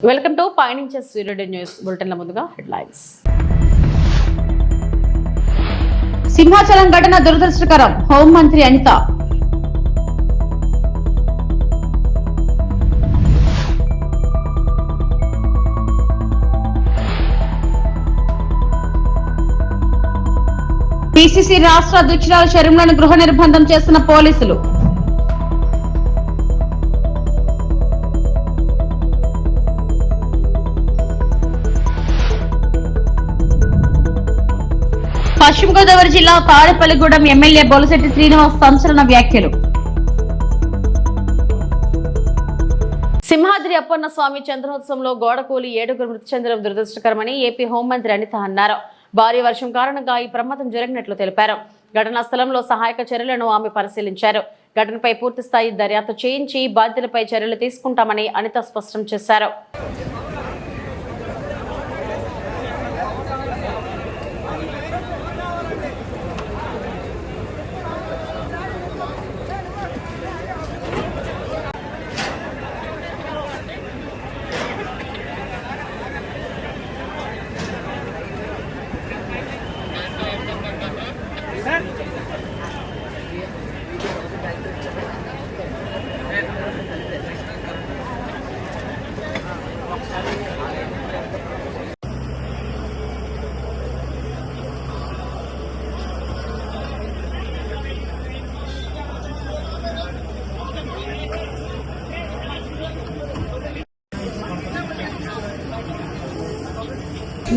Welcome to పైనుంచే సూర్యుడి news బులెటిన్ల ముందుగా headlines. Simhachalam ఘటన దురదృష్టకరం, హోంమంత్రి అనిత. పిసిసి రాష్ట్ర అధ్యక్షురాలు షర్మిలను గృహ నిర్బంధం చేస్తున్న పోలీసులు. పశ్చిమ గోదావరి జిల్లా తాడేపల్లిగూడెం ఎమ్మెల్యే బొలిశెట్టి శ్రీనివాస్ సంచలన వ్యాఖ్యలు. సింహాద్రి అప్పన్న స్వామి చంద్రోత్సవంలో గోడకూలి 7 మృతి చెందడం దురదృష్టకరమని ఏపీ హోంమంత్రి అనిత అన్నారు. భారీ వర్షం కారణంగా ఈ ప్రమాదం జరిగినట్లు తెలిపారు. ఘటనా స్థలంలో సహాయక చర్యలను ఆమె పరిశీలించారు. ఘటనపై పూర్తిస్థాయి దర్యాప్తు చేయించి బాధ్యులపై చర్యలు తీసుకుంటామని అనిత స్పష్టం చేశారు.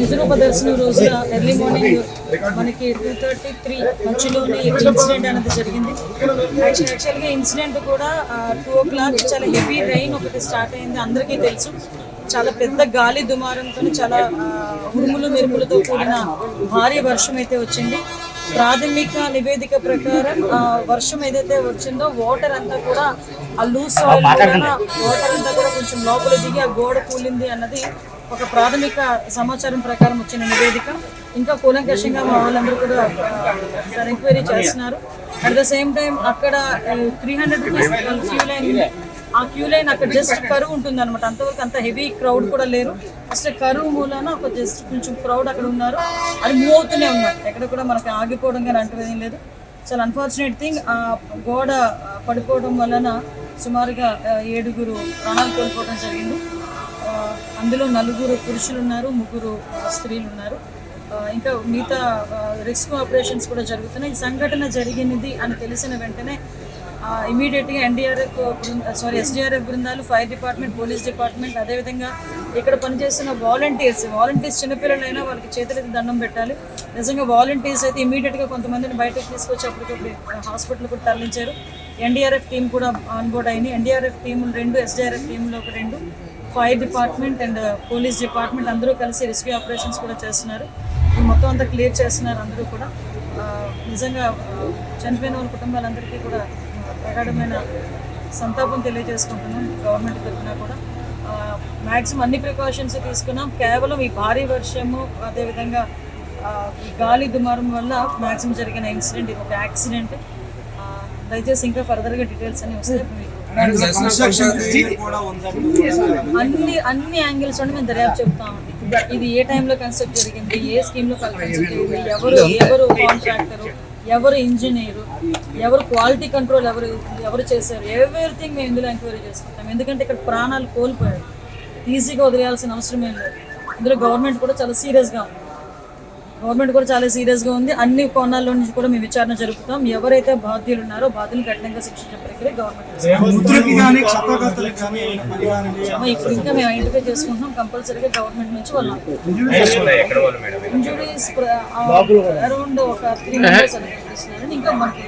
నిజరూప దర్శనం రోజున ఎర్లీ మార్నింగ్ మనకి 2:33 మధ్యలోనే ఇన్సిడెంట్ అనేది జరిగింది. యాక్చువల్గా ఇన్సిడెంట్ కూడా 2 o'clock చాలా హెవీ రైన్ ఒకటి స్టార్ట్ అయింది. అందరికీ తెలుసు, చాలా పెద్ద గాలి దుమారంతో చాలా ఉరుములు మెరుపులతో కూడిన భారీ వర్షం అయితే వచ్చింది. ప్రాథమిక నివేదిక ప్రకారం వర్షం ఏదైతే వచ్చిందో వాటర్ అంతా కూడా ఆ లూజ్ సాయిల్ వాటర్ అంతా కూడా కొంచెం లోపల దిగి ఆ గోడ కూలింది అన్నది ఒక ప్రాథమిక సమాచారం ప్రకారం వచ్చిన నివేదిక. ఇంకా కూలంకషంగా మా వాళ్ళందరూ కూడా ఎంక్వైరీ చేస్తున్నారు. అట్ ద సేమ్ టైం అక్కడ 300 రూపీస్ క్యూ లైన్ ఉంది. ఆ క్యూ లైన్ అక్కడ జస్ట్ కరువు ఉంటుంది అనమాట. అంతవరకు అంత హెవీ క్రౌడ్ కూడా లేరు. ఫస్ట్ కరువు మూలాన ఒక జస్ట్ కొంచెం క్రౌడ్ అక్కడ ఉన్నారు. అది మూవ్ అవుతూనే ఉన్నారు. ఎక్కడ కూడా మనకి ఆగిపోవడం కానీ అంటేం లేదు. చాలా అన్ఫార్చునేట్ థింగ్, ఆ గోడ పడిపోవడం వలన సుమారుగా 7 ప్రాణాలు కోల్పోవడం జరిగింది. అందులో 4 పురుషులు ఉన్నారు, 3 స్త్రీలు ఉన్నారు. ఇంకా మిగతా రెస్క్యూ ఆపరేషన్స్ కూడా జరుగుతున్నాయి. ఈ సంఘటన జరిగినది అని తెలిసిన వెంటనే ఇమీడియట్గా ఎస్డిఆర్ఎఫ్ బృందాలు, ఫైర్ డిపార్ట్మెంట్, పోలీస్ డిపార్ట్మెంట్, అదేవిధంగా ఇక్కడ పనిచేస్తున్న వాలంటీర్స్ చిన్నపిల్లలైనా వాళ్ళకి చేతులైతే దండం పెట్టాలి. నిజంగా వాలంటీర్స్ అయితే ఇమీడియట్గా కొంతమందిని బయటకు తీసుకొచ్చి అప్పటికప్పుడు హాస్పిటల్ కూడా తరలించారు. ఎన్డీఆర్ఎఫ్ టీం కూడా ఆన్బోర్డ్ అయింది. ఎన్డీఆర్ఎఫ్ టీములు 2, ఎస్డిఆర్ఎఫ్ టీంలో ఒక 2, fire department and police department అందరూ కలిసి రెస్క్యూ ఆపరేషన్స్ కూడా చేస్తున్నారు. మొత్తం అంతా క్లియర్ చేస్తున్నారు అందరూ కూడా. నిజంగా చనిపోయిన వాళ్ళ కుటుంబాలందరికీ కూడా ప్రగాఢమైన సంతాపం తెలియజేసుకుంటున్నాం. గవర్నమెంట్ తరఫున కూడా మ్యాక్సిమం అన్ని ప్రికాషన్స్ తీసుకున్నాం. కేవలం ఈ భారీ వర్షము అదేవిధంగా ఈ గాలి దుమారం వల్ల మ్యాక్సిమం జరిగిన ఇన్సిడెంట్, ఇది ఒక యాక్సిడెంట్. దయచేసి ఇంకా ఫర్దర్గా డీటెయిల్స్ అన్ని వస్తాయి. అన్ని యాంగిల్స్ నుండి మేము దర్యాప్తు చెప్తామండి. ఇది ఏ టైంలో కన్స్ట్రక్ట్ జరిగింది, ఏ స్కీమ్లో కన్స్ట్రక్ట్ జరిగింది, ఎవరు కాంట్రాక్టరు, ఎవరు ఇంజనీరు, ఎవరు క్వాలిటీ కంట్రోల్ ఎవరు చేశారు, ఎవ్రీథింగ్ మేము ఇందులో ఎంక్వైరీ చేసుకుంటాం. ఎందుకంటే ఇక్కడ ప్రాణాలు కోల్పోయారు, ఈజీగా వదిలేయాల్సిన అవసరం ఏం లేదు. ఇందులో గవర్నమెంట్ కూడా చాలా సీరియస్గా ఉంది. అన్ని కోణాల్లో నుంచి కూడా మేము విచారణ జరుపుతాం. ఎవరైతే బాధ్యులు ఉన్నారో బాధ్యులను కఠినంగా శిక్షించే ప్రక్రియ గవర్నమెంట్. ఇప్పుడు ఇంకా మేము ఐడెంటిఫై చేసుకుంటున్నాం. కంపల్సరీగా గవర్నమెంట్ నుంచి వాళ్ళు ఇంజురీస్ అరౌండ్ ఒక 3 members అని ఇంకా మనకి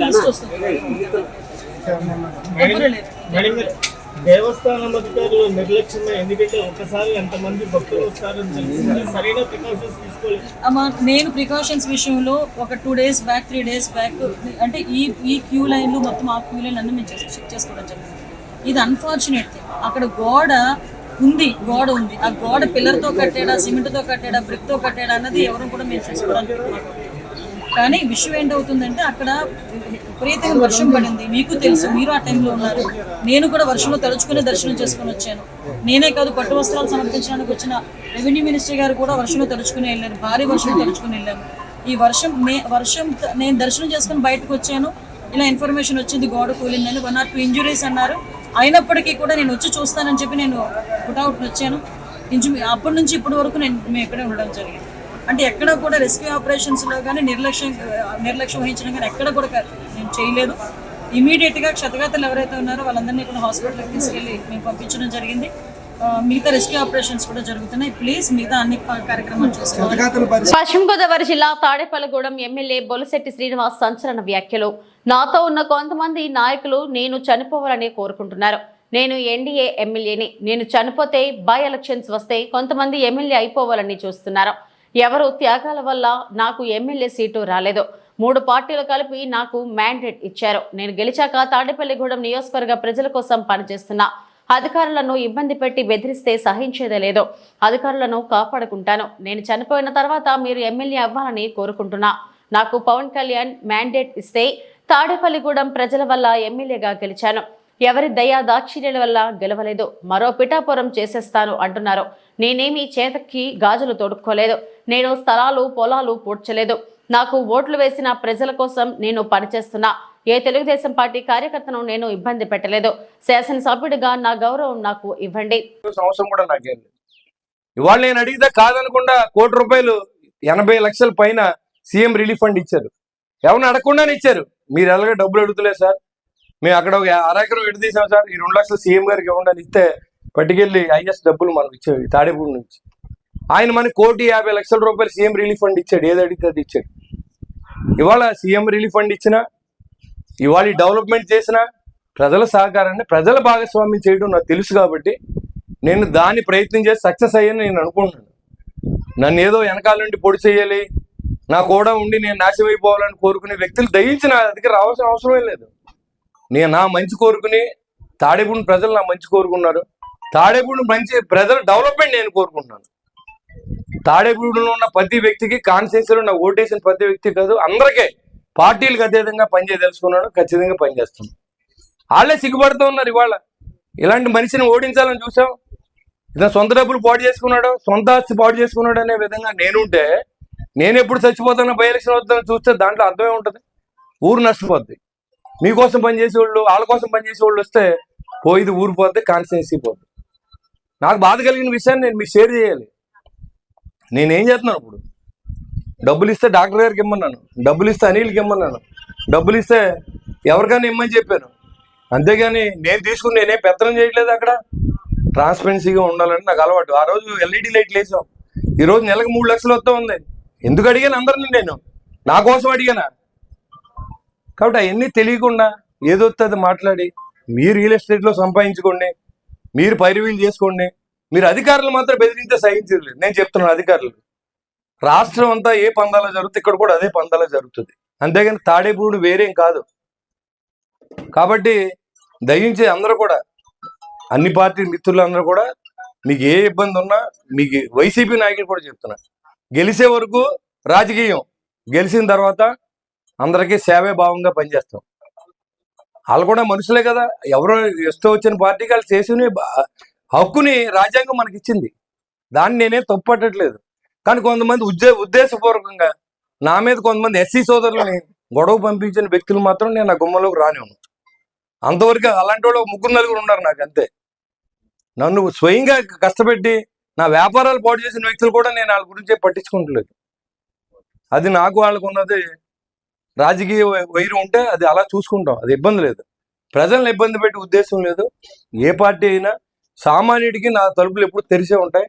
లిస్ట్ వస్తుంది. దేవస్థానం అధికారులు నిర్లక్ష్యంగా, ఎందుకంటే ఒకసారి ఎంతమంది భక్తులు వస్తారని తెలిసింది, సరైన ప్రికాషన్స్ తీసుకోలేదు. నేను ప్రికాషన్స్ విషయంలో ఒక 2 days బ్యాక్ 3 days బ్యాక్ అంటే ఈ క్యూ లైన్లు మొత్తం ఆ క్యూ లైన్ అన్నీ మేము చెక్ చేసుకోవడం జరిగింది. ఇది అన్ఫార్చునేట్ థింగ్. అక్కడ గోడ ఉంది. ఆ గోడ పిల్లర్తో కట్టాడా, సిమెంట్తో కట్టాడా, బ్రిక్తో కట్టాడా అన్నది ఎవరు కూడా మేము చూసుకోవడానికి కానీ విషయం ఏంటవుతుందంటే అక్కడ విపరీతంగా వర్షం పడింది. మీకు తెలుసు, మీరు ఆ టైంలో ఉన్నారు. నేను కూడా వర్షంలో తడుచుకుని దర్శనం చేసుకుని వచ్చాను. నేనే కాదు, పట్టు వస్త్రాలు సమర్పించడానికి వచ్చిన రెవెన్యూ మినిస్టర్ గారు కూడా వర్షంలో తడుచుకుని వెళ్ళారు. భారీ వర్షం తడుచుకుని వెళ్ళాను. ఈ వర్షం నేను దర్శనం చేసుకుని బయటకు వచ్చాను. ఇలా ఇన్ఫర్మేషన్ వచ్చింది గోడ కూలిందని, 1 or 2 ఇంజురీస్ అన్నారు. అయినప్పటికీ కూడా నేను వచ్చి చూస్తానని చెప్పి నేను పుట్అవుట్ వచ్చాను. అప్పటి నుంచి ఇప్పటి వరకు మేము ఇక్కడే ఉండడం జరిగింది. అంటే ఎక్కడ కూడా రెస్క్యూ ఆపరేషన్స్లో కానీ నిర్లక్ష్యం వహించడం కానీ ఎక్కడ కూడా నేను చేయలేదు. ఇమీడియట్గా క్షతగాతలు ఎవరైతే ఉన్నారో వాళ్ళందరినీ కూడా హాస్పిటల్కి తీసుకెళ్ళి మేము పంపించడం జరిగింది. మిగతా రెస్క్యూ ఆపరేషన్స్ కూడా జరుగుతున్నాయి. ప్లీజ్ మిగతా అన్ని కార్యక్రమాలు చేసుకోవాలి. పశ్చిమ గోదావరి జిల్లా తాడేపల్లిగూడెం ఎమ్మెల్యే బొలిశెట్టి శ్రీనివాస్ సంచలన వ్యాఖ్యలు. నాతో ఉన్న కొంతమంది నాయకులు నేను చనిపోవాలని కోరుకుంటున్నారు. నేను ఎన్డీఏ ఎమ్మెల్యేని. నేను చనిపోతే బై ఎలక్షన్స్ వస్తే కొంతమంది ఎమ్మెల్యే అయిపోవాలని చూస్తున్నారు. ఎవరు త్యాగాల వల్ల నాకు ఎమ్మెల్యే సీటు రాలేదు. 3 పార్టీలు కలిపి నాకు మ్యాండేట్ ఇచ్చారు. నేను గెలిచాక తాడేపల్లిగూడెం నియోజకవర్గ ప్రజల కోసం పనిచేస్తున్నా. అధికారులను ఇబ్బంది పెట్టి బెదిరిస్తే సహించేదే లేదు. అధికారులను కాపాడుకుంటాను. నేను చనిపోయిన తర్వాత మీరు ఎమ్మెల్యే అవ్వాలని కోరుకుంటున్నా. నాకు పవన్ కళ్యాణ్ మ్యాండేట్ ఇస్తే తాడేపల్లిగూడెం ప్రజల వల్ల ఎమ్మెల్యేగా గెలిచాను. ఎవరి దయా దాక్షిణ్యాల వల్ల గెలవలేదు. మరో పిఠాపురం చేసేస్తాను అంటున్నారు. నేనేమి చేతకి గాజులు తొడుక్కోలేదు. నేను స్థలాలు పొలాలు పూడ్చలేదు. నాకు ఓట్లు వేసిన ప్రజల కోసం నేను పనిచేస్తున్నా. ఏ తెలుగుదేశం పార్టీ కార్యకర్తను నేను ఇబ్బంది పెట్టలేదు. శాసనసభ్యుడిగా నా గౌరవం నాకు ఇవ్వండి. సంవత్సరం కూడా నాకేం లేదు. ఇవాళ నేను అడిగితే కాదనకుండా ₹1 కోటి 80 లక్షల పైన సీఎం రిలీఫ్ ఫండ్ ఇచ్చారు. ఎవరిని అడగకుండానే ఇచ్చారు. మీరు ఎలాగో డబ్బులు అడుగుతలేదు సార్, మేము అక్కడ ఒక 1/2 ఎకరం విడదీసాం సార్, ఈ 2 లక్షలు సీఎం గారికి ఇవ్వండి ఇస్తే పట్టుకెళ్ళి ఐఎస్ డబ్బులు మనకు ఇచ్చాడు తాడేపూడి నుంచి. ఆయన మనకి ₹1,50 లక్షల సీఎం రిలీఫ్ ఫండ్ ఇచ్చాడు. ఏది అడిగితే అది ఇచ్చాడు. ఇవాళ సీఎం రిలీఫ్ ఫండ్ ఇచ్చినా, ఇవాళ డెవలప్మెంట్ చేసిన ప్రజల సహకారాన్ని ప్రజల భాగస్వామ్యం చేయడం నాకు తెలుసు కాబట్టి నేను దాన్ని ప్రయత్నం చేసి సక్సెస్ అయ్యాను నేను అనుకుంటున్నాను. నన్ను ఏదో వెనకాల నుండి పొడి చేయాలి, నా కూడా ఉండి నేను నాశనం అయిపోవాలని కోరుకునే వ్యక్తులు దయించి నా దగ్గర రావాల్సిన అవసరమే లేదు. నేను నా మంచి కోరుకుని తాడేపూడి ప్రజలు నా మంచి కోరుకున్నారు. తాడేపూడి మంచి ప్రజల డెవలప్మెంట్ నేను కోరుకుంటున్నాను. తాడేపూడిలో ఉన్న ప్రతి వ్యక్తికి, కాన్స్టిట్యూన్సీలో నా ఓటేసిన ప్రతి వ్యక్తి కాదు, అందరికీ పార్టీలకు అతీతంగా పనిచేయదలుచుకున్నాడు. ఖచ్చితంగా పనిచేస్తున్నాను. వాళ్ళే సిగ్గుపడుతూ ఉన్నారు. ఇవాళ ఇలాంటి మనిషిని ఓడించాలని చూసాం. ఇతను సొంత డబ్బులు పాడు చేసుకున్నాడు, సొంత ఆస్తి పాడు చేసుకున్నాడు అనే విధంగా నేనుంటే, నేను ఎప్పుడు చచ్చిపోతానో బై ఎలక్షన్ వద్దానని చూస్తే దాంట్లో అర్థమే ఉంటుంది. ఊరు నష్టపోద్ది. మీకోసం పనిచేసేవాళ్ళు, వాళ్ళ కోసం పనిచేసేవాళ్ళు వస్తే పోయిది ఊరు పోద్ది, కాన్స్టిట్యున్సీ పోద్ది. నాకు బాధ కలిగిన విషయాన్ని నేను మీకు షేర్ చేయాలి. నేనేం చేస్తున్నాను ఇప్పుడు? డబ్బులు ఇస్తే డాక్టర్ గారికి ఇమ్మన్నాను, డబ్బులు ఇస్తే అనిల్కి ఇమ్మన్నాను, డబ్బులు ఇస్తే ఎవరికైనా ఇమ్మని చెప్పాను. అంతేగాని నేను తీసుకుని నేనేం పెత్తనం చేయట్లేదు. అక్కడ ట్రాన్స్పరెన్సీగా ఉండాలని నాకు అలవాటు. ఆ రోజు ఎల్ఈడి లైట్లు వేసాం. ఈరోజు నెలకు 3 లక్షలు వస్తూ ఉంది. ఎందుకు అడిగాను అందరినీ? నేను నా కోసం అడిగానా? కాబట్టి అవన్నీ తెలియకుండా ఏదొస్తే అది మాట్లాడి మీరు రియల్ ఎస్టేట్లో సంపాదించుకోండి, మీరు పైరువీలు చేసుకోండి. మీరు అధికారులు మాత్రం బెదిరిస్తే సహించలేదు. నేను చెప్తున్నాను, అధికారులు రాష్ట్రం అంతా ఏ పందాలో జరుగుతుంది, ఇక్కడ కూడా అదే పందాలో జరుగుతుంది. అంతేగాని తాడేపూడి వేరేం కాదు. కాబట్టి దయించి అందరూ కూడా, అన్ని పార్టీ మిత్రులందరూ కూడా, మీకు ఏ ఇబ్బంది ఉన్నా, మీకు వైసీపీ నాయకులు కూడా చెప్తున్నా, గెలిచే వరకు రాజకీయం, గెలిచిన తర్వాత అందరికీ సేవే భావంగా పనిచేస్తాం. వాళ్ళు కూడా మనుషులే కదా. ఎవరో ఇష్టం వచ్చిన పార్టీకి వాళ్ళు చేసిన హక్కుని రాజ్యాంగం మనకి ఇచ్చింది. దాన్ని నేనే తప్పుపట్టట్లేదు. కానీ కొంతమంది ఉద్దేశపూర్వకంగా నా మీద కొంతమంది ఎస్సీ సోదరులని గొడవ పంపించిన వ్యక్తులు మాత్రం నేను నా గుమ్మలోకి రానివ్వను. అంతవరకు అలాంటి వాళ్ళు 3-4 ఉన్నారు నాకు, అంతే. నన్ను స్వయంగా కష్టపెట్టి నా వ్యాపారాలు పాటు చేసిన వ్యక్తులు కూడా నేను వాళ్ళ గురించే పట్టించుకుంటలేదు. అది నాకు వాళ్ళకు ఉన్నది రాజకీయ వైరం ఉంటే అది అలా చూసుకుంటాం, అది ఇబ్బంది లేదు. ప్రజలను ఇబ్బంది పెట్టే ఉద్దేశం లేదు. ఏ పార్టీ అయినా సామాన్యుడికి నా తలుపులు ఎప్పుడు తెరిచే ఉంటాయి.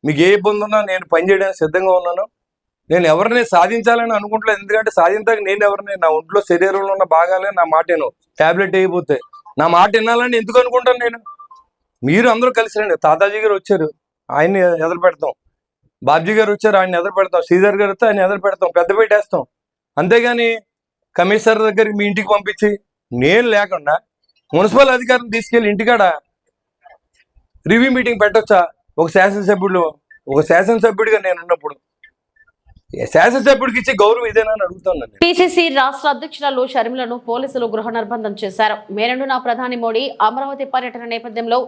మీకు ఏ ఇబ్బంది ఉన్నా నేను పనిచేయడానికి సిద్ధంగా ఉన్నాను. నేను ఎవరిని సాధించాలని అనుకుంటలేదు. ఎందుకంటే సాధించడానికి నేను ఎవరిని, నా ఒంట్లో శరీరంలో ఉన్న భాగాలే నా మాట విను. ట్యాబ్లెట్ అయిపోతే నా మాట వినాలని ఎందుకు అనుకుంటాను నేను? మీరు అందరూ కలిసి రండి. తాతాజీ గారు వచ్చారు, ఆయన్ని ఎదురు పెడతాం. బాబ్జీ గారు వచ్చారు, ఆయన ఎదురు పెడతాం. శ్రీధర్ గారు వస్తే ఆయన ఎదురు పెడతాం, పెద్ద పెట్టేస్తాం. అంతేగాని కమిషనర్ దగ్గరికి మీ ఇంటికి పంపించి నేను లేకుండా మున్సిపల్ అధికారులను తీసుకెళ్ళి ఇంటికాడ రివ్యూ మీటింగ్ పెట్టొచ్చా? ఒక శాసనసభ్యుడిగా నేను ఉన్నప్పుడు శాసనసభ్యుడికి ఇచ్చే గౌరవం ఇదేనా అని అడుగుతాను. పిసిసి రాష్ట్ర అధ్యక్షురాలు షర్మిలను పోలీసులు గృహ నిర్బంధం చేశారు. మే 2న ప్రధాని మోడీ అమరావతి పర్యటన నేపథ్యంలో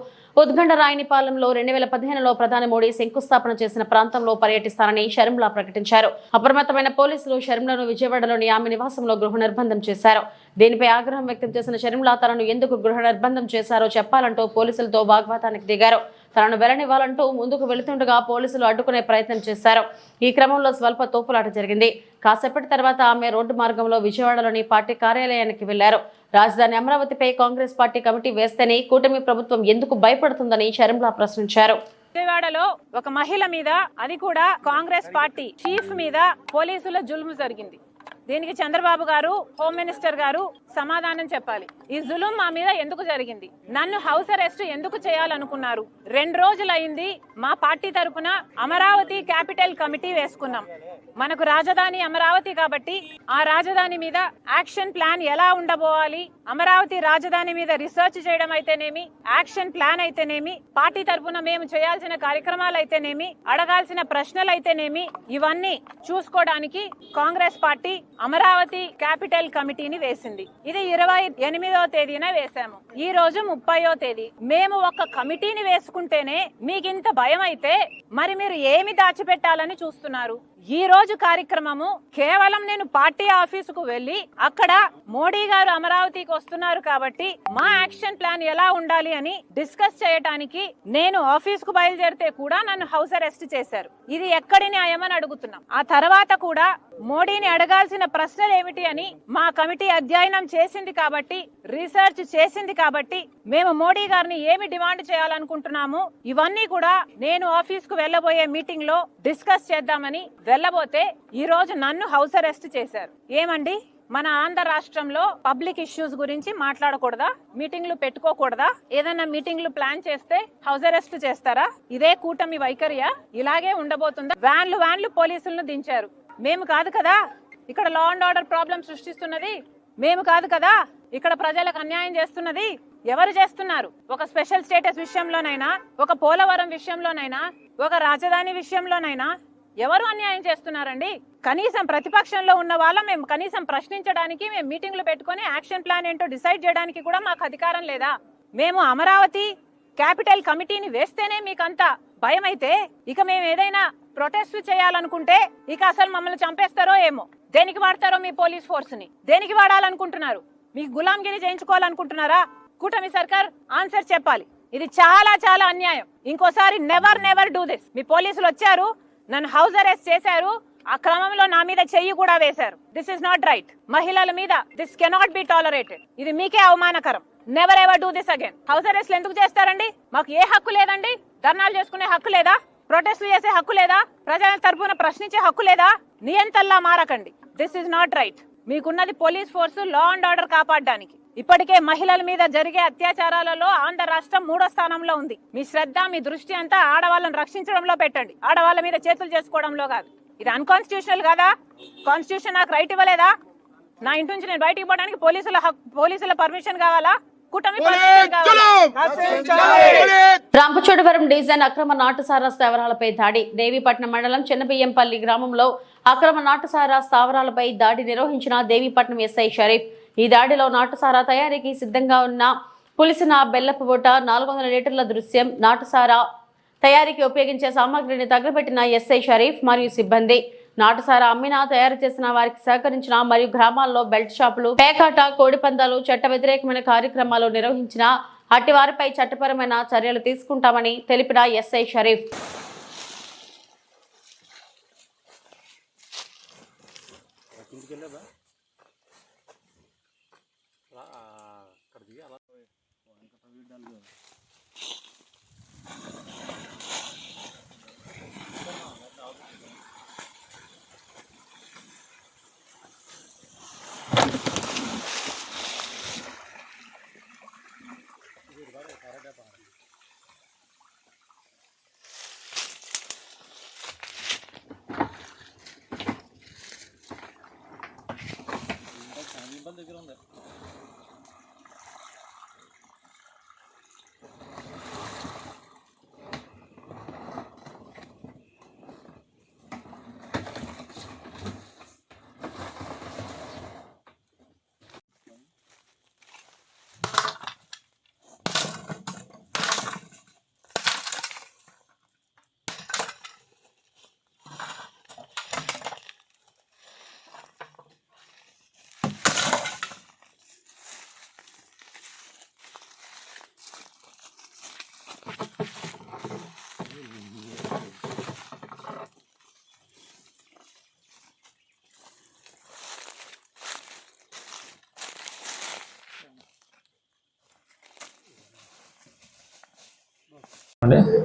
ఉద్గండ రాయనిపాలెంలో 2015లో ప్రధాని మోడీ శంకుస్థాపన చేసిన ప్రాంతంలో పర్యటిస్తారని షర్మిల ప్రకటించారు. అప్రమత్తమైన పోలీసులు షర్మిలను విజయవాడలోని ఆమె నివాసంలో గృహ నిర్బంధం చేశారు. దీనిపై ఆగ్రహం వ్యక్తం చేసిన షర్మిల తనను ఎందుకు గృహ నిర్బంధం చేశారో చెప్పాలంటూ పోలీసులతో వాగ్వాదానికి దిగారు. తనను వెళ్లనివ్వాలంటూ ముందుకు వెళుతుండగా పోలీసులు అడ్డుకునే ప్రయత్నం చేశారు. ఈ క్రమంలో స్వల్ప తోపులాట జరిగింది. కాసేపటి తర్వాత ఆమె రోడ్డు మార్గంలో విజయవాడలోని పార్టీ కార్యాలయానికి వెళ్లారు. రాజధాని అమరావతిపై కాంగ్రెస్ పార్టీ కమిటీ వేస్తేనే కూటమి ప్రభుత్వం ఎందుకు భయపడుతుందని షర్మిల ప్రశ్నించారు. విజయవాడలో ఒక మహిళ మీద, అది కూడా కాంగ్రెస్ పార్టీ చీఫ్ మీద పోలీసుల జులుము జరిగింది. దీనికి చంద్రబాబు గారు, హోమ్ మినిస్టర్ గారు సమాధానం చెప్పాలి. ఈ జులుం మా మీద ఎందుకు జరిగింది? నన్ను హౌస్ అరెస్ట్ ఎందుకు చేయాలనుకున్నారు? 2 రోజులైంది మా పార్టీ తరఫున అమరావతి క్యాపిటల్ కమిటీ వేసుకున్నాం. మనకు రాజధాని అమరావతి కాబట్టి ఆ రాజధాని మీద యాక్షన్ ప్లాన్ ఎలా ఉండబోవాలి, అమరావతి రాజధాని మీద రీసెర్చ్ చేయడం అయితేనేమి, యాక్షన్ ప్లాన్ అయితేనేమి, పార్టీ తరఫున మేము చేయాల్సిన కార్యక్రమాలు అయితేనేమి, అడగాల్సిన ప్రశ్నలు అయితేనేమి, ఇవన్నీ చూసుకోవడానికి కాంగ్రెస్ పార్టీ అమరావతి క్యాపిటల్ కమిటీని వేసింది. ఇది 28వ తేదీన వేశాము. ఈ రోజు 30వ తేదీ. మేము ఒక కమిటీని వేసుకుంటేనే మీకింత భయం అయితే మరి మీరు ఏమి దాచిపెట్టాలని చూస్తున్నారు? ఈ రోజు కార్యక్రమము కేవలం నేను పార్టీ ఆఫీసుకు వెళ్లి అక్కడ మోడీ గారు అమరావతికి వస్తున్నారు కాబట్టి మా యాక్షన్ ప్లాన్ ఎలా ఉండాలి అని డిస్కస్ చేయడానికి నేను ఆఫీసుకు బయలుదేరితే కూడా నన్ను హౌస్ అరెస్ట్ చేశారు. ఇది ఎక్కడి న్యాయమని అడుగుతున్నాం. ఆ తర్వాత కూడా మోడీని అడగాల్సిన ప్రశ్నలు ఏమిటి అని మా కమిటీ అధ్యయనం చేసింది కాబట్టి, రీసెర్చ్ చేసింది కాబట్టి మేము మోడీ గారిని ఏమి డిమాండ్ చేయాలనుకుంటున్నాము ఇవన్నీ కూడా నేను ఆఫీసుకు వెళ్లబోయే మీటింగ్ లో డిస్కస్ చేద్దామని వెళ్ళబోతే ఈ రోజు నన్ను హౌస్ అరెస్ట్ చేశారు. ఏమండి, మన ఆంధ్ర రాష్ట్రంలో పబ్లిక్ ఇష్యూస్ గురించి మాట్లాడకూడదా? మీటింగ్లు పెట్టుకోకూడదా? ఏదైనా మీటింగ్లు ప్లాన్ చేస్తే హౌస్ అరెస్ట్ చేస్తారా? ఇదే కూటమి వైఖరియా? ఇలాగే ఉండబోతుందా? వ్యాన్లు పోలీసులను దించారు. మేము కాదు కదా ఇక్కడ లా అండ్ ఆర్డర్ ప్రాబ్లం సృష్టిస్తున్నది, మేము కాదు కదా ఇక్కడ ప్రజలకు అన్యాయం చేస్తున్నది. ఎవరు చేస్తున్నారు? ఒక స్పెషల్ స్టేటస్ విషయంలోనైనా, ఒక పోలవరం విషయంలోనైనా, ఒక రాజధాని విషయంలోనైనా ఎవరు అన్యాయం చేస్తున్నారండి? కనీసం ప్రతిపక్షంలో ఉన్న వాళ్ళం మేము కనీసం ప్రశ్నించడానికి, మేము మీటింగ్లు పెట్టుకుని యాక్షన్ ప్లాన్ ఏంటో డిసైడ్ చేయడానికి కూడా మాకు అధికారం లేదా? మేము అమరావతి క్యాపిటల్ కమిటీని వేస్తేనే మీకంతా భయం అయితే ఇక మేము ఏదైనా ప్రొటెస్ట్ చేయాలనుకుంటే ఇక అసలు మమ్మల్ని చంపేస్తారో ఏమో. దేనికి వాడతారో మీ పోలీస్ ఫోర్స్ ని? దేనికి వాడాలనుకుంటున్నారు? మీకు గులాంగిరి చేయించుకోవాలనుకుంటున్నారా? కూటమి సర్కార్ ఆన్సర్ చెప్పాలి. ఇది చాలా చాలా అన్యాయం. ఇంకోసారి నెవర్ డూ దిస్. మీ పోలీసులు వచ్చారు, నన్ను హౌస్ అరెస్ట్ చేశారు, ఆ క్రమంలో నా మీద చెయ్యి కూడా వేశారు. This is not right. మహిళల మీద దిస్ కెనాట్ బి టాలరేటెడ్. ఇది మీకే అవమానకరం. Never ever do this again. House అరెస్ట్లు ఎందుకు చేస్తారండి? మాకు ఏ హక్కు లేదండి? ధర్నాలు చేసుకునే హక్కు లేదా? ప్రొటెస్ట్లు చేసే హక్కు లేదా? ప్రజల తరపున ప్రశ్నించే హక్కు లేదా? నియంతల్లా మారకండి. This is not right. మీకున్నది police force, law and order కాపాడడానికి. ఇప్పటికే మహిళల మీద జరిగే అత్యాచారాలలో ఆంధ్ర రాష్ట్రం 3వ స్థానంలో ఉంది. మీ శ్రద్ధ, మీ దృష్టి అంతా ఆడవాళ్ళని రక్షించడంలో పెట్టండి, ఆడవాళ్ళ మీద చేతులు చేసుకోవడంలో కాదు. ఇది అన్కాన్స్టిట్యూషనల్ కాదా? కాన్స్టిట్యూషన్ నాకు రైట్ ఇవ్వలేదా? నా ఇంటి నుంచి నేను బయటికి పోవడానికి పోలీసుల పర్మిషన్ కావాలా? కూటమి పర్మిషన్ కావాలా? రాంపచోడవరం డివిజన్ అక్రమ నాటుసారా స్థావరాలపై దాడి. దేవీపట్నం మండలం చిన్నబియ్యంపల్లి గ్రామంలో అక్రమ నాటుసారా స్థావరాలపై దాడి నిర్వహించిన దేవీపట్నం ఎస్ఐ షరీఫ్. ఈ దాడిలో నాటుసారా తయారీకి సిద్ధంగా ఉన్న పులిసిన బెల్లపు బుట్ట, 400 లీటర్ల దృశ్యం, నాటుసారా తయారీకి ఉపయోగించే సామాగ్రిని తగలబెట్టిన ఎస్ఐ షరీఫ్ మరియు సిబ్బంది. నాటుసారా అమ్మినా, తయారు చేసిన వారికి సహకరించిన మరియు గ్రామాల్లో బెల్ట్ షాపులు, పేకాట, కోడిపందాలు, చట్ట వ్యతిరేకమైన కార్యక్రమాలు నిర్వహించిన అట్టి వారిపై చట్టపరమైన చర్యలు తీసుకుంటామని తెలిపిన ఎస్ఐ షరీఫ్.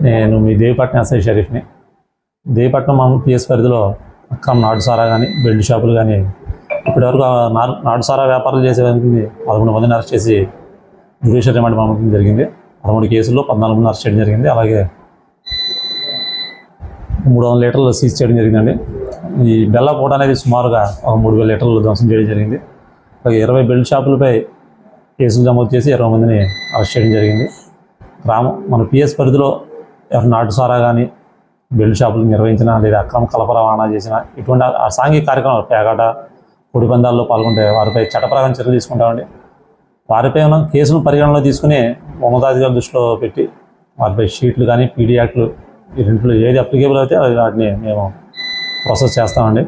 నేను మీ దేవిపట్నం ఎస్ఐ షరీఫ్ని. దేవిపట్నం మా పిఎస్ పరిధిలో అక్రమ నాటు సారా కానీ బెల్ట్ షాపులు కానీ ఇప్పటివరకు నాటు సారా వ్యాపారాలు చేసేవారికి 11 మందిని అరెస్ట్ చేసి జ్యుడిషియల్ రిమాండ్ పంపడం జరిగింది. 13 కేసుల్లో 14 మంది అరెస్ట్ చేయడం జరిగింది. అలాగే 300 లీటర్లు సీజ్ చేయడం జరిగిందండి. ఈ బెల్లా పూట అనేది సుమారుగా 3000 లీటర్లు ధ్వంసం చేయడం జరిగింది. అలాగే 20 బెల్ట్ షాపులపై కేసులు నమోదు చేసి 20 మందిని అరెస్ట్ చేయడం జరిగింది. మన పిఎస్ పరిధిలో నాటు సారా కానీ బెల్ట్ షాపులు నిర్వహించిన లేదా అక్రమ కలప రవాణా చేసిన ఇటువంటి సాంఘిక కార్యక్రమాలు పేకాట పొడి పందాల్లో పాల్గొంటే వారిపై చట్టప్రకారం చర్యలు తీసుకుంటామండి. వారిపై ఉన్న కేసులు పరిగణనలో తీసుకుని ఉన్నతాధికారుల దృష్టిలో పెట్టి వారిపై షీట్లు కానీ పీడీ యాక్ట్లు ఈ రెంట్లో ఏది అప్లికేబుల్ అయితే వాటిని మేము ప్రాసెస్ చేస్తామండి.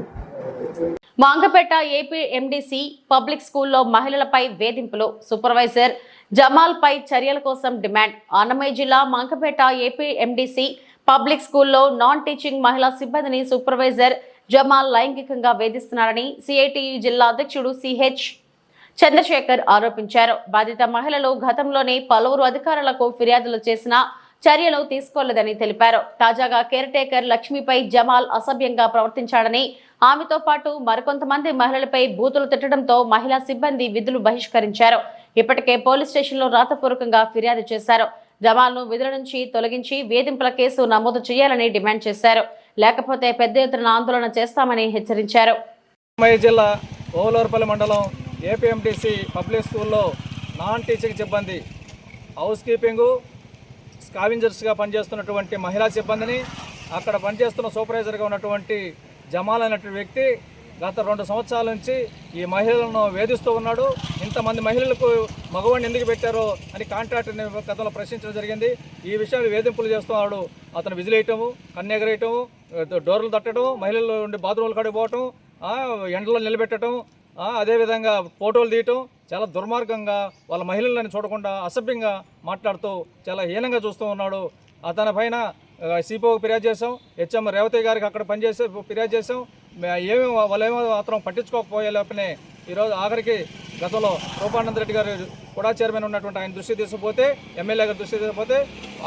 మంగపేట ఏపీ ఎండిసి పబ్లిక్ స్కూల్లో మహిళలపై వేధింపులు, సూపర్వైజర్ జమాల్ పై చర్యల కోసం డిమాండ్. అన్నమయ్య జిల్లా మంగపేట ఏపీ ఎండిసి పబ్లిక్ స్కూల్లో నాన్ టీచింగ్ మహిళా సిబ్బందిని సూపర్వైజర్ జమాల్ లైంగికంగా వేధిస్తున్నారని సిఐటియు జిల్లా అధ్యక్షుడు సిహెచ్ చంద్రశేఖర్ ఆరోపించారు. బాధిత మహిళలు గతంలోనే పలువురు అధికారులకు ఫిర్యాదులు చేసినా చర్యలు తీసుకోలేదని తెలిపారు. తాజాగా కేర్ టేకర్ లక్ష్మిపై జమాల్ అసభ్యంగా ప్రవర్తించాడని, ఆమెతో పాటు మరికొంతమంది మహిళలపై బూతులు తిట్టడంతో మహిళా సిబ్బంది విధులు బహిష్కరించారు. ఇప్పటికే పోలీస్ స్టేషన్లో రాతపూర్వకంగా ఫిర్యాదు చేశారు. జమాల్ను విధుల నుంచి తొలగించి వేధింపుల కేసు నమోదు చేయాలని డిమాండ్ చేశారు. లేకపోతే పెద్ద ఎత్తున ఆందోళన చేస్తామని హెచ్చరించారు. జిల్లా ఓవలూరుపల్లి మండలం ఏపీఎంటీసీ పబ్లిక్ స్కూల్లో నాన్ టీచింగ్ సిబ్బంది హౌస్ కీపింగు స్కావెంజర్స్గా పనిచేస్తున్నటువంటి మహిళా సిబ్బందిని అక్కడ పనిచేస్తున్న సూపర్వైజర్గా ఉన్నటువంటి జమాల్ అనేటువంటి వ్యక్తి గత 2 సంవత్సరాల నుంచి ఈ మహిళలను వేధిస్తూ ఉన్నాడు. ఇంతమంది మహిళలకు మగవాడిని ఎందుకు పెట్టారో అని కాంట్రాక్టర్ని గతంలో ప్రశ్నించడం జరిగింది. ఈ విషయాన్ని వేధింపులు చేస్తున్నాడు. అతను విజిలేయటము, కన్నెగరేయటము, డోర్లు తట్టడం, మహిళలు ఉండి బాత్రూమ్లు కాడికి పోవటం, ఎండలో నిలబెట్టడం, అదేవిధంగా ఫోటోలు తీయటం, చాలా దుర్మార్గంగా వాళ్ళ మహిళలను చూడకుండా అసభ్యంగా మాట్లాడుతూ చాలా హీనంగా చూస్తూ ఉన్నాడు. అతని పైన సిపోకి ఫిర్యాదు చేసాం, హెచ్ఎం రేవతి గారికి అక్కడ పనిచేసి ఫిర్యాదు చేసాం. వాళ్ళేమో మాత్రం పట్టించుకోకపోయే లోపలే ఈరోజు ఆఖరికి గతంలో రూపానంద రెడ్డి గారు కూడా చైర్మన్ ఉన్నటువంటి ఆయన దృష్టి తీసుకుపోతే, ఎమ్మెల్యే గారి దృష్టి తీసుకుపోతే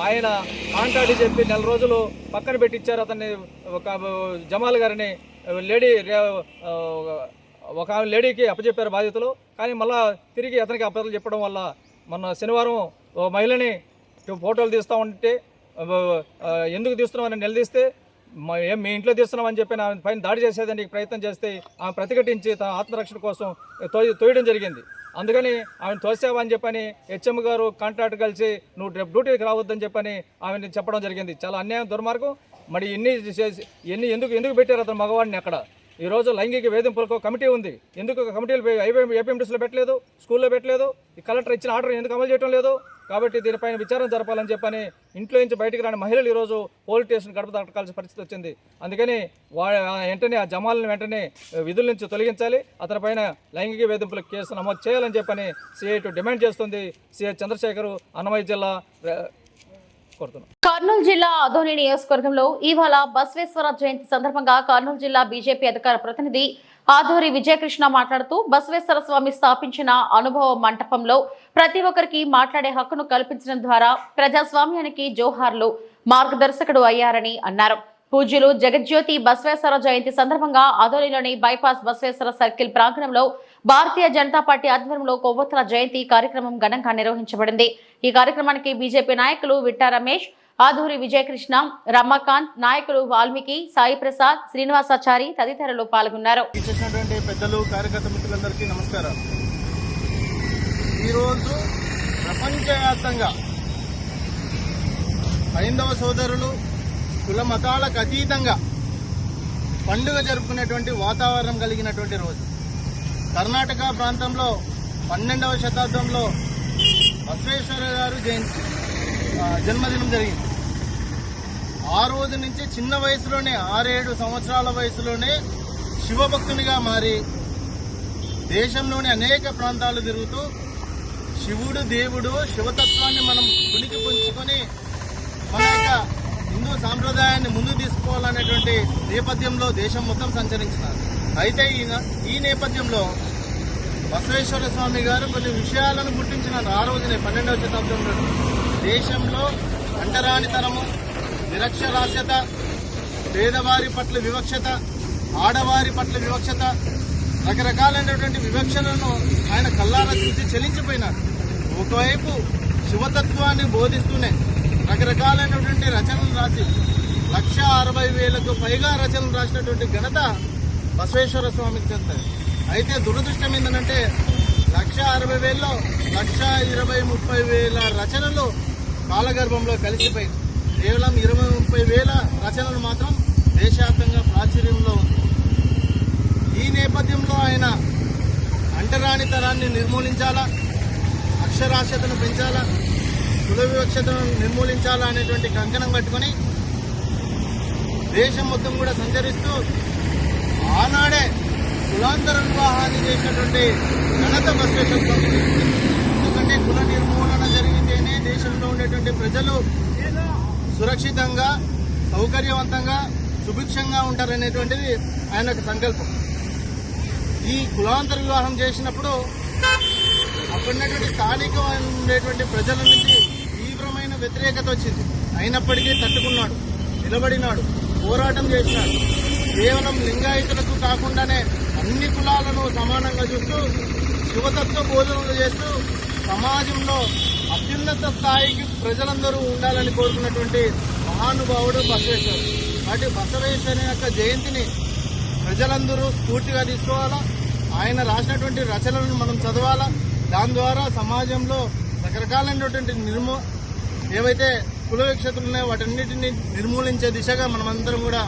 ఆయన కాంట్రాక్ట్ చెప్పి 4 రోజులు పక్కన పెట్టించారు. అతన్ని ఒక జమాల్ గారిని ఒక లేడీకి అప్పచెప్పారు బాధ్యతలు. కానీ మళ్ళీ తిరిగి అతనికి అప్పచెప్పడం చెప్పడం వల్ల మొన్న శనివారం ఓ మహిళని ఫోటోలు తీస్తూ ఉంటే ఎందుకు తీస్తున్నామని నిలదీస్తే మీ ఇంట్లో తీస్తున్నామని చెప్పి ఆమె పైన దాడి చేసేదానికి ప్రయత్నం చేస్తే ఆమె ప్రతిఘటించి తన ఆత్మరక్షణ కోసం తోయడం జరిగింది. అందుకని ఆమెను తోసావని చెప్పని హెచ్ఎం గారు కాంట్రాక్ట్ కలిసి నువ్వు డ్యూటీకి రావద్దని చెప్పని ఆమెను చెప్పడం జరిగింది. చాలా అన్యాయం, దుర్మార్గం. మరి ఇన్ని ఎందుకు పెట్టారు అతను మగవాడిని అక్కడ? ఈరోజు లైంగిక వేధింపులకు కమిటీ ఉంది. ఎందుకు కమిటీలు ఏపీఎంటీసీలో పెట్టలేదు, స్కూల్లో పెట్టలేదు? ఈ కలెక్టర్ ఇచ్చిన ఆర్డర్ ఎందుకు అమలు చేయడం లేదు? కాబట్టి దీనిపైన విచారణ జరపాలని చెప్పని ఇంట్లో నుంచి బయటికి రాని మహిళలు ఈరోజు పోలీస్ స్టేషన్ గడప దాటాల్సిన పరిస్థితి వచ్చింది. అందుకని వెంటనే ఆ జమాల్ని వెంటనే విధుల నుంచి తొలగించాలి, అతని పైన లైంగిక వేధింపుల కేసు నమోదు చేయాలని చెప్పని సిఐటి డిమాండ్ చేస్తుంది. సిఐ చంద్రశేఖర్, అన్నమయ్య జిల్లా కోరుతున్నాం. కర్నూలు జిల్లా ఆదోని నియోజకవర్గంలో ఇవాళ బసవేశ్వర జయంతి సందర్భంగా కర్నూలు జిల్లా బీజేపీ అధికార ప్రతినిధి ఆదూరి విజయకృష్ణ మాట్లాడుతూ బసవేశ్వర స్వామి స్థాపించిన అనుభవ మంటపంలో ప్రతి ఒక్కరికి మాట్లాడే హక్కును కల్పించడం ద్వారా ప్రజాస్వామ్యానికి జోహార్లు మార్గదర్శకుడు అయ్యారని అన్నారు. పూజ్యులు జగజ్యోతి బసవేశ్వర జయంతి సందర్భంగా ఆదోనిలోని బైపాస్ బసవేశ్వర సర్కిల్ ప్రాంగణంలో భారతీయ జనతా పార్టీ ఆధ్వర్యంలో కొవ్వొత్తుల జయంతి కార్యక్రమం ఘనంగా నిర్వహించబడింది. ఈ కార్యక్రమానికి బీజేపీ నాయకులు విట్టా రమేష్, ఆదూరి విజయకృష్ణ, రమాకాంత్, నాయకులు వాల్మీకి, సాయి ప్రసాద్, శ్రీనివాసాచారి తదితరులు పాల్గొన్నారు. పెద్దలు, కార్యకర్త మిత్రులందరికీ నమస్కారం. ఈరోజు ప్రపంచవ్యాప్తంగా హైందవ సోదరులు కుల మతాలకు అతీతంగా పండుగ జరుపుకునేటువంటి వాతావరణం కలిగినటువంటి రోజు. కర్ణాటక ప్రాంతంలో 12వ శతాబ్దంలో బసవేశ్వర గారు జన్మదినం జరిగింది. ఆ రోజు నుంచి చిన్న వయసులోనే 6-7 సంవత్సరాల వయసులోనే శివభక్తునిగా మారి దేశంలోని అనేక ప్రాంతాలు తిరుగుతూ శివుడు, దేవుడు, శివతత్వాన్ని మనం పుణికి పుంచుకొని మన యొక్క హిందూ సాంప్రదాయాన్ని ముందుకు తీసుకోవాలనేటువంటి నేపథ్యంలో దేశం మొత్తం సంచరించినారు. అయితే ఈ నేపథ్యంలో బసవేశ్వర స్వామి గారు కొన్ని విషయాలను గుర్తించినారు. ఆ రోజునే 12వ శతాబ్దంలో దేశంలో అంటరానితనము, నిరక్షరాస్యత, పేదవారి పట్ల వివక్షత, ఆడవారి పట్ల వివక్షత, రకరకాలైనటువంటి వివక్షలను ఆయన కళ్ళారా చూసి చెలించిపోయినారు. ఒకవైపు శివతత్వాన్ని బోధిస్తూనే రకరకాలైనటువంటి రచనలు రాసి 160,000కు పైగా రచనలు రాసినటువంటి ఘనత బసవేశ్వర స్వామికి చెందుతుంది. అయితే దురదృష్టం ఏంటంటే 160,000లో 1,20,000-30,000 రచనలు కాలగర్భంలో కలిసిపోయింది. కేవలం 20,000-30,000 రచనలు మాత్రం దేశవ్యాప్తంగా ప్రాచుర్యంలో ఉంది. ఈ నేపథ్యంలో ఆయన అంటరానితనాన్ని నిర్మూలించాలా, అక్షరాస్యతను పెంచాలా, కుల వివక్షతను నిర్మూలించాలా అనేటువంటి కంకణం కట్టుకొని దేశం మొత్తం కూడా సంచరిస్తూ ఆనాడే కులాంతర వివాహాన్ని చేసినటువంటి ఘనత బసవేశ్వర స్వామికి. ఎందుకంటే కుల నిర్మూలన జరిగితేనే దేశంలో ఉండేటువంటి ప్రజలు సురక్షితంగా, సౌకర్యవంతంగా, సుభిక్షంగా ఉంటారనేటువంటిది ఆయన సంకల్పం. ఈ కులాంతర వివాహం చేసినప్పుడు అప్పుడున్నటువంటి స్థానిక ఉండేటువంటి ప్రజల నుంచి తీవ్రమైన వ్యతిరేకత వచ్చింది. అయినప్పటికీ తట్టుకున్నాడు, నిలబడినాడు, పోరాటం చేసినాడు. కేవలం లింగాయతులకు కాకుండానే అన్ని కులాలను సమానంగా చూస్తూ శివతత్వ బోధనలు చేస్తూ సమాజంలో అత్యున్నత స్థాయికి ప్రజలందరూ ఉండాలని కోరుకున్నటువంటి మహానుభావుడు బసవేశ్వరుడు. కాబట్టి బసవేశ్వరుని యొక్క జయంతిని ప్రజలందరూ స్ఫూర్తిగా తీసుకోవాలా. ఆయన రాసినటువంటి రచనలను మనం చదవాలా. దాని ద్వారా సమాజంలో రకరకాలైనటువంటి ఏవైతే కుల వివక్షతలు ఉన్నాయో వాటన్నిటిని నిర్మూలించే దిశగా మనమందరం కూడా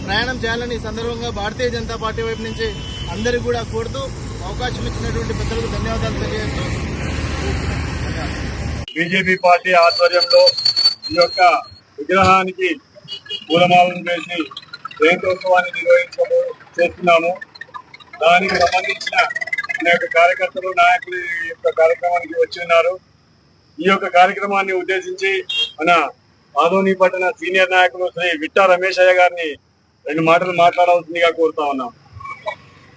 ప్రయాణం చేయాలని ఈ సందర్భంగా భారతీయ జనతా పార్టీ వైపు నుంచి అందరికీ కూడా కోరుతూ అవకాశం ఇచ్చినటువంటి పెద్దలకు ధన్యవాదాలు తెలియజేస్తూ బీజేపీ పార్టీ ఆధ్వర్యంలో ఈ యొక్క విగ్రహానికి పూలమాలను వేసి జయంతోత్సవాన్ని చేస్తున్నాము. దానికి సంబంధించిన అనేక కార్యకర్తలు, నాయకులు ఈ యొక్క కార్యక్రమానికి వచ్చి ఉన్నారు. ఈ యొక్క కార్యక్రమాన్ని ఉద్దేశించి మన ఆదోని పట్టణ సీనియర్ నాయకులు శ్రీ విట్టా రమేశయ్య గారిని 2 మాటలు మాట్లాడవలసిందిగా కోరుతా ఉన్నాం.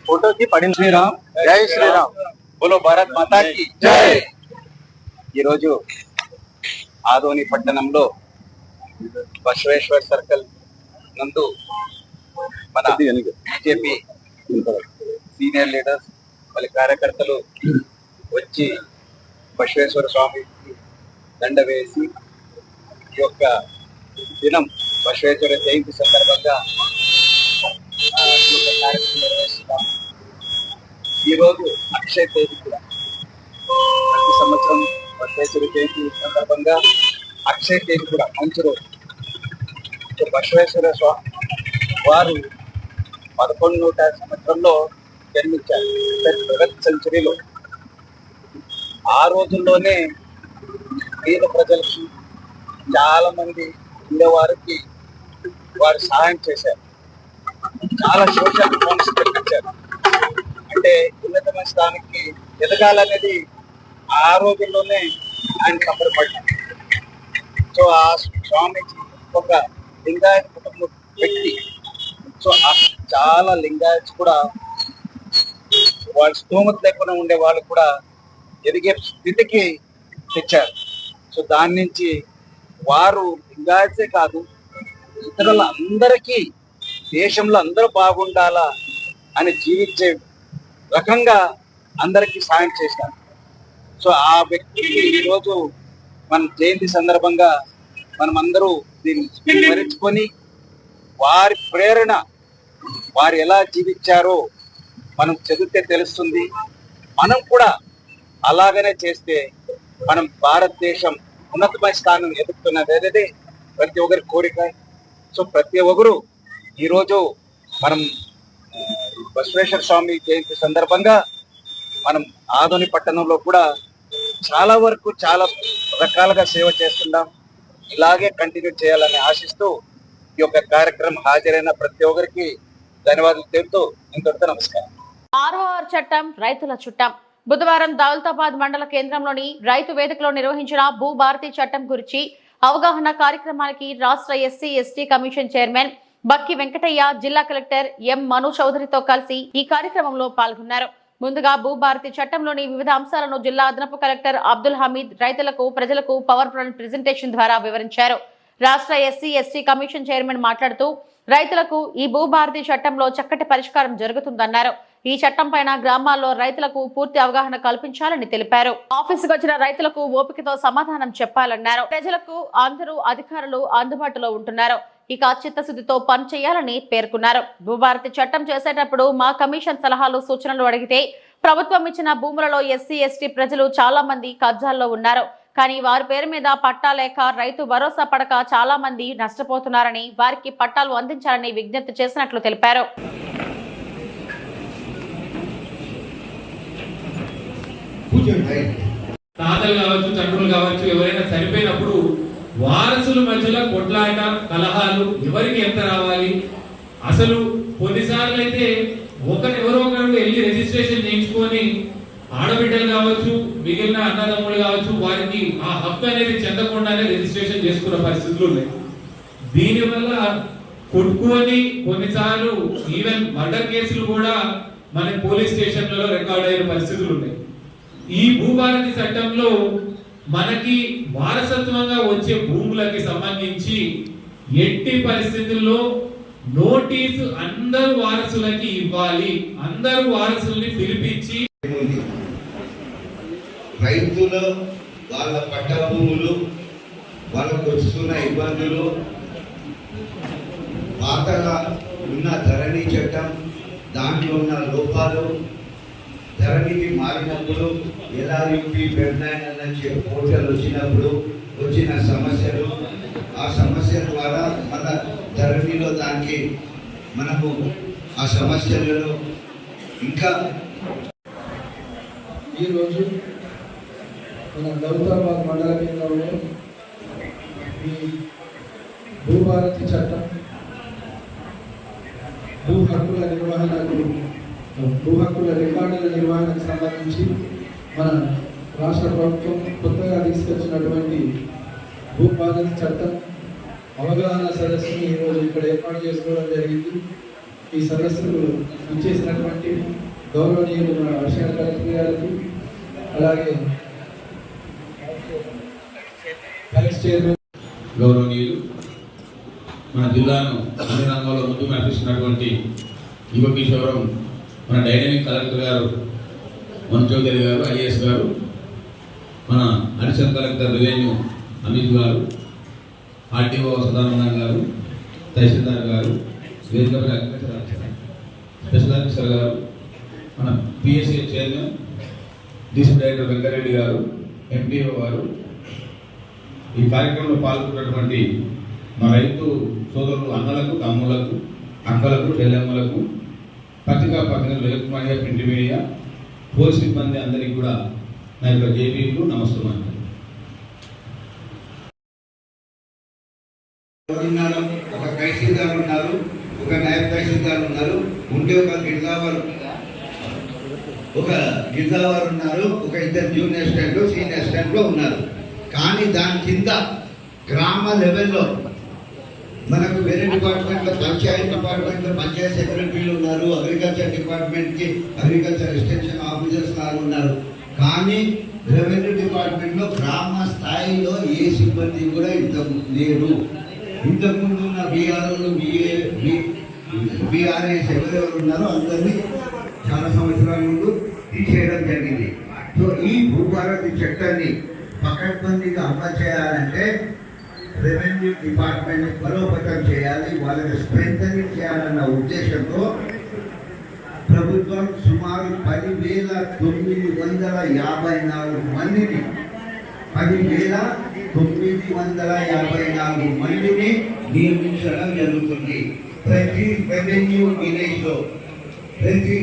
ఫోటోకి పడిన శ్రీరామ్, జై శ్రీరామ్, బోలో భారత్ మాతాకి జై. ఈరోజు ఆదోని పట్టణంలో బసవేశ్వర్ సర్కిల్ నందు మన బీజేపీ సీనియర్ లీడర్స్ వాళ్ళ కార్యకర్తలు వచ్చి బసవేశ్వర స్వామికి దండ వేసి ఈ యొక్క దినం బసవేశ్వర జయంతి సందర్భంగా కార్యక్రమం నిర్వహిస్తున్నాము. ఈరోజు అక్షయ తేదీ కూడా ప్రతి సంవత్సరం బసవేశ్వర జయంతి సందర్భంగా అక్షయ తేదీ కూడా మంచి రోజు. బసవేశ్వర స్వామి వారు 1100 సంవత్సరంలో జన్మించారు, 7th సెంచరీలో. ఆ రోజుల్లోనే పేద ప్రజలకి, చాలా మంది ఉండేవారికి వారు సహాయం చేశారు. చాలా సోషల్ రిఫార్మ్స్ తెప్పించారు. అంటే ఉన్నతమైన స్థానానికి ఎదగాలనేది ఆ రోజుల్లోనే ఆయన తప్పపడ్డారు. సో ఆ స్వామికి ఒక లింగాయత కుటుంబం వ్యక్తి. సో చాలా లింగాయత్స్ కూడా వాళ్ళ స్తోమత లేకుండా ఉండే వాళ్ళు కూడా ఎదిగే స్థితికి తెచ్చారు. సో దాని నుంచి వారు లింగాయత్సే కాదు, ఇతరుల అందరికీ దేశంలో అందరూ బాగుండాలా అని జీవించే రకంగా అందరికీ సాయం చేశారు. సో ఆ వ్యక్తికి ఈరోజు మన జయంతి సందర్భంగా మనం అందరూ దీన్ని స్మరించుకొని వారి ప్రేరణ, వారు ఎలా జీవించారో మనం చదివితే తెలుస్తుంది. మనం కూడా అలాగనే చేస్తే మనం భారతదేశం ఉన్నతమైన స్థానం ఎదుగుతున్నది అనేది ప్రతి ఒక్కరి కోరిక. సో ప్రతి ఒక్కరు ఈరోజు మనం బసవేశ్వర స్వామి జయంతి సందర్భంగా మనం ఆదోని పట్టణంలో కూడా చాలా వరకు చాలా రకాలుగా సేవ చేస్తున్నాం. ఇలాగే కంటిన్యూ చేయాలని ఆశిస్తూ ఈ యొక్క కార్యక్రమం హాజరైన ప్రతి ఒక్కరికి ధన్యవాదాలు తెలుపుతూ ఇంతటితో నమస్కారం. ROR చట్టం రైతుల చుట్టం. బుధవారం దౌలతాబాద్ మండల కేంద్రంలోని రైతు వేదికలో నిర్వహించిన భూభారతి చట్టం గురించి అవగాహన కార్యక్రమానికి రాష్ట్ర SC/ST కమిషన్ చైర్మన్ బక్కి వెంకటయ్య, జిల్లా కలెక్టర్ M. మను చౌదరితో కలిసి ఈ కార్యక్రమంలో పాల్గొన్నారు. ముందుగా భూభారతి చట్టంలోని వివిధ అంశాలను జిల్లా అదనపు కలెక్టర్ అబ్దుల్ హమీద్ రైతులకు ప్రజలకు పవర్ పాయింట్ ప్రెజెంటేషన్ ద్వారా వివరించారు. రాష్ట్ర ఎస్సీ ఎస్టీ కమిషన్ చైర్మన్ మాట్లాడుతూ రైతులకు ఈ భూభారతి చట్టంలో చక్కటి పరిష్కారం జరుగుతుందన్నారు. ఈ చట్టం పైన గ్రామాల్లో రైతులకు పూర్తి అవగాహన కల్పించాలని తెలిపారు. ఆఫీసుకు వచ్చిన రైతులకు ఓపికతో సమాధానం చెప్పాలన్నారు. ప్రజలకు అందరూ అధికారులు అందుబాటులో ఉంటున్నారు. ఇక చిత్తశుద్ధితో పని చేయాలని పేర్కొన్నారు. భూభారతి చట్టం చేసేటప్పుడు మా కమిషన్ సలహాలు సూచనలు అడిగితే ప్రభుత్వం ఇచ్చిన భూములలో ఎస్సీ ఎస్టీ ప్రజలు చాలా మంది కబ్జాల్లో ఉన్నారు. కానీ వారి పేరు మీద పట్టా లేక రైతు భరోసా పడక చాలా మంది నష్టపోతున్నారని వారికి పట్టాలు అందించాలని విజ్ఞప్తి చేసినట్లు తెలిపారు. తాతలు కావచ్చు, తండ్రులు కావచ్చు, ఎవరైనా చనిపోయినప్పుడు వారసుల మధ్యలో కొట్లాట, కలహాలు, ఎవరికి ఎంత రావాలి, అసలు కొన్నిసార్లు అయితే ఎవరో ఒకరు వెళ్ళి రిజిస్ట్రేషన్ చేయించుకొని ఆడబిడ్డలు కావచ్చు, మిగిలిన అన్నదమ్ములు కావచ్చు, వారికి ఆ హక్కు అనేది చెందకుండానే రిజిస్ట్రేషన్ చేసుకున్న పరిస్థితులు ఉన్నాయి. దీనివల్ల కొట్టుకొని కొన్నిసార్లు ఈవెన్ మర్డర్ కేసులు కూడా మన పోలీస్ స్టేషన్లలో రికార్డ్ అయిన పరిస్థితులు ఉన్నాయి. ఈ భూభారతి చట్టంలో మనకి వారసత్వంగా వచ్చే భూములకి సంబంధించి ఎట్టి పరిస్థితుల్లో నోటీసు అందరు వారసులకి ఇవ్వాలి. అందరు వారసుల్ని పిలిపించి రైతులు వాళ్ళ పట్ట భూములు, వాళ్ళకు వస్తున్న ఇబ్బందులు, పాతగా ఉన్న ధరణి చట్టం దాంట్లో ఉన్న లోపాలు, ధరణికి మారినప్పుడు LRUP పోర్టల్ వచ్చినప్పుడు వచ్చిన సమస్యలు, ఆ సమస్య ద్వారా మన ధరణిలో దానికి మనకు ఆ సమస్యలలో ఇంకా ఈరోజు మన గౌతాబాద్ మండల కేంద్రంలో ఈ భూభారతి చట్టం భూ హక్కుల రికార్డుల నిర్వహణకు సంబంధించి మన రాష్ట్ర ప్రభుత్వం కొత్తగా తీసుకొచ్చినటువంటి భూభారతి చట్టం అవగాహన సదస్సుని ఈరోజు ఇక్కడ ఏర్పాటు చేసుకోవడం జరిగింది. ఈ సదస్సుకు ఇచ్చేసినటువంటి గౌరవనీయులు మన అడిషనల్ కలెక్టర్ గారికి, అలాగే వైస్ చైర్మన్ గౌరవనీయులు, మన జిల్లాను అన్ని రంగాల్లో ముందుకు నడిపిస్తున్నటువంటి యువ కిషోరం మన డైనమిక్ కలెక్టర్ గారు మన చౌదరి గారు, IAS గారు, మన అడిషనల్ కలెక్టర్ రెవెన్యూ అమిత్ గారు, RTO సదానందన్ గారు, తహసీల్దార్ గారు, వేదికపై స్పెషల్ ఆఫీసర్ గారు, మన PSA chairman district director Venkat Reddy గారు, MPO గారు, ఈ కార్యక్రమంలో పాల్గొన్నటువంటి మా రైతు సోదరులు అన్నలకు, తమ్ములకు, అక్కలకు, చెల్లెమ్మలకు, పత్రికా ప్రతినిధులు, electronic media, print media, police సిబ్బంది అందరికీ కూడా నా యొక్క జేబీలు నమస్కారం. ఒక తహసీల్దార్ ఉన్నారు, ఒక నాయబ్ తహసీల్దార్ ఉన్నారు, ఉంటే ఒక గిరిజావారు ఉన్నారు, ఒక ఇద్దరు జూనియర్ అసిస్టెంట్, సీనియర్ అసిస్టెంట్లు ఉన్నారు. కానీ దాని కింద గ్రామ లెవెల్లో మనకు వేరే డిపార్ట్మెంట్లో, పంచాయతీ డిపార్ట్మెంట్లో పంచాయతీ సెక్రటరీలు ఉన్నారు, అగ్రికల్చర్ డిపార్ట్మెంట్కి అగ్రికల్చర్ ఎక్స్టెన్షన్ ఆఫీసర్స్ లాగా ఉన్నారు. కానీ రెవెన్యూ డిపార్ట్మెంట్లో గ్రామ స్థాయిలో ఏ సిబ్బంది కూడా లేరు. ఇంతకుముందు ఉన్న బీఆర్ఓలు, BRAs ఎవరెవరు ఉన్నారో అందరినీ చాలా సంవత్సరాల ముందు తీసేయడం జరిగింది. సో ఈ భూభారతి చట్టాన్ని పకడ్బందీగా అమలు చేయాలంటే రెవెన్యూ డిపార్ట్మెంట్ బలోపేతం చేయాలి, వాళ్ళకి స్ట్రెంథనింగ్ చేయాలన్న ఉద్దేశంతో ప్రభుత్వం సుమారు 10,954 మందిని 10,954 మందిని నియమించడం జరుగుతుంది. ప్రతి రెవెన్యూ విలేజ్ లో ప్రతి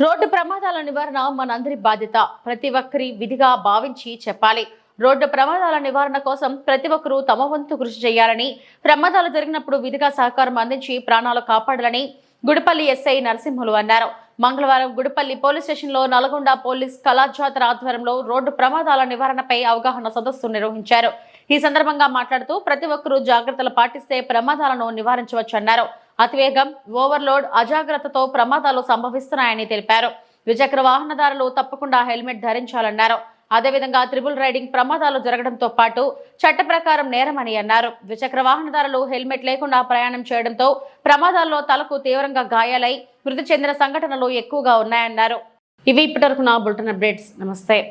రోడ్డు ప్రమాదాల నివారణ మనందరి బాధ్యత. ప్రతి ఒక్కరి విధిగా భావించి చెప్పాలి. రోడ్డు ప్రమాదాల నివారణ కోసం ప్రతి ఒక్కరూ తమ వంతు కృషి చేయాలని, ప్రమాదాలు జరిగినప్పుడు విధిగా సహకారం అందించి ప్రాణాలు కాపాడాలని గుడిపల్లి ఎస్ఐ నరసింహులు అన్నారు. మంగళవారం గుడిపల్లి పోలీస్ స్టేషన్లో నల్గొండ పోలీస్ కళాజాతర ఆధ్వర్యంలో రోడ్డు ప్రమాదాల నివారణపై అవగాహన సదస్సు నిర్వహించారు. ఈ సందర్భంగా మాట్లాడుతూ ప్రతి ఒక్కరూ జాగ్రత్తలు పాటిస్తే ప్రమాదాలను నివారించవచ్చన్నారు. అతివేగం, ఓవర్లోడ్, అజాగ్రత్తతో ప్రమాదాలు సంభవిస్తున్నాయని తెలిపారు. ద్విచక్ర వాహనదారులు తప్పకుండా హెల్మెట్ ధరించాలన్నారు. అదేవిధంగా త్రిబుల్ రైడింగ్ ప్రమాదాలు జరగడంతో పాటు చట్ట ప్రకారం నేరమని అన్నారు. ద్విచక్ర వాహనదారులు హెల్మెట్ లేకుండా ప్రయాణం చేయడంతో ప్రమాదాల్లో తలకు తీవ్రంగా గాయాలై మృతి చెందిన సంఘటనలు ఎక్కువగా ఉన్నాయన్నారు. ఇవి ఇప్పటివరకు నా బులెటిన్ అప్డేట్స్. నమస్తే.